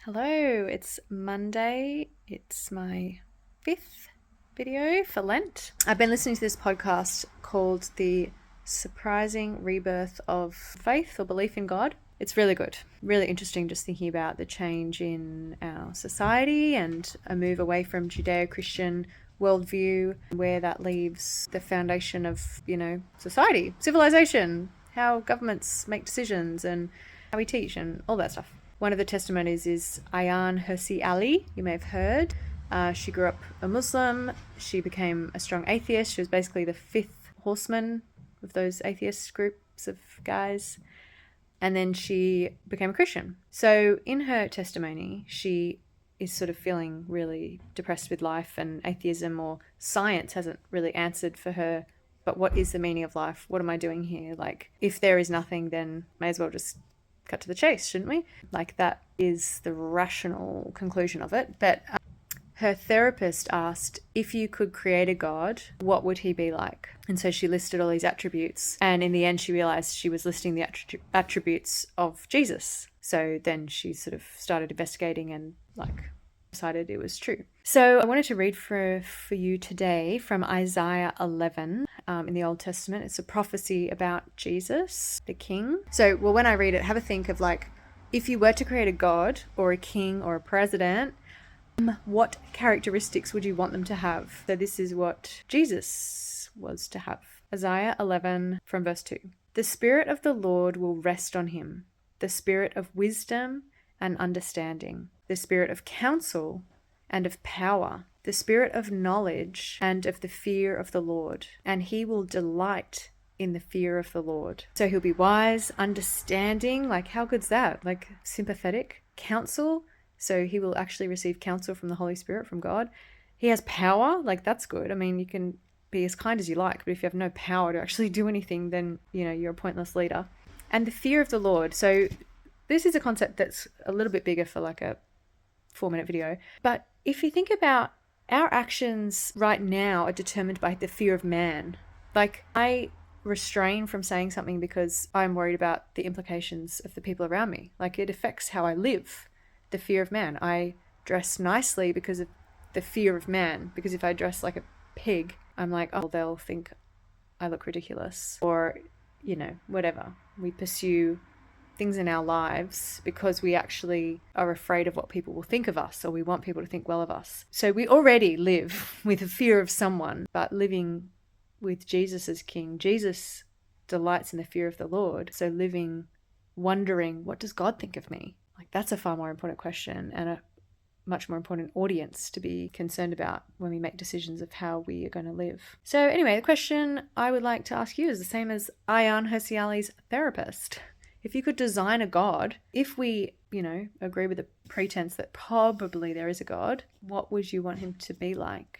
Hello, it's Monday. It's my 5th video for Lent. I've been listening to this podcast called The Surprising Rebirth of Faith or Belief in God. It's really good. Really interesting just thinking about the change in our society and a move away from Judeo-Christian worldview, where that leaves the foundation of, society, civilization, how governments make decisions and how we teach and all that stuff. One of the testimonies is Ayaan Hirsi Ali, you may have heard. She grew up a Muslim. She became a strong atheist. She was basically the fifth horseman of those atheist groups of guys. And then she became a Christian. So in her testimony, she is sort of feeling really depressed with life, and atheism or science hasn't really answered for her. But what is the meaning of life? What am I doing here? Like, if there is nothing, then may as well just cut to the chase, shouldn't we? Like, that is the rational conclusion of it. But her therapist asked, if you could create a God, what would he be like? And so she listed all these attributes. And in the end, she realized she was listing the attributes of Jesus. So then she sort of started investigating and decided it was true. So I wanted to read for you today from Isaiah 11 in the Old Testament. It's a prophecy about Jesus, the King. So, when I read it, have a think of if you were to create a God or a king or a president, what characteristics would you want them to have? So this is what Jesus was to have. Isaiah 11 from verse 2. The Spirit of the Lord will rest on him, the Spirit of wisdom and understanding, the Spirit of counsel and of power, the Spirit of knowledge and of the fear of the Lord. And he will delight in the fear of the Lord. So he'll be wise, understanding, how good's that? Sympathetic, counsel. So he will actually receive counsel from the Holy Spirit, from God. He has power, that's good. I mean, you can be as kind as you like, but if you have no power to actually do anything, then, you're a pointless leader. And the fear of the Lord. So this is a concept that's a little bit bigger for a 4-minute video. But if you think about our actions right now are determined by the fear of man. I restrain from saying something because I'm worried about the implications of the people around me. It affects how I live. The fear of man. I dress nicely because of the fear of man. Because if I dress like a pig, I'm they'll think I look ridiculous. Or, whatever. We pursue things in our lives because we actually are afraid of what people will think of us, or we want people to think well of us. So we already live with a fear of someone, but living with Jesus as King, Jesus delights in the fear of the Lord. So living wondering, what does God think of me? That's a far more important question and a much more important audience to be concerned about when we make decisions of how we are going to live. So anyway, the question I would like to ask you is the same as Ayaan Hirsi Ali's therapist. If you could design a God, if we, agree with the pretense that probably there is a God, what would you want him to be like?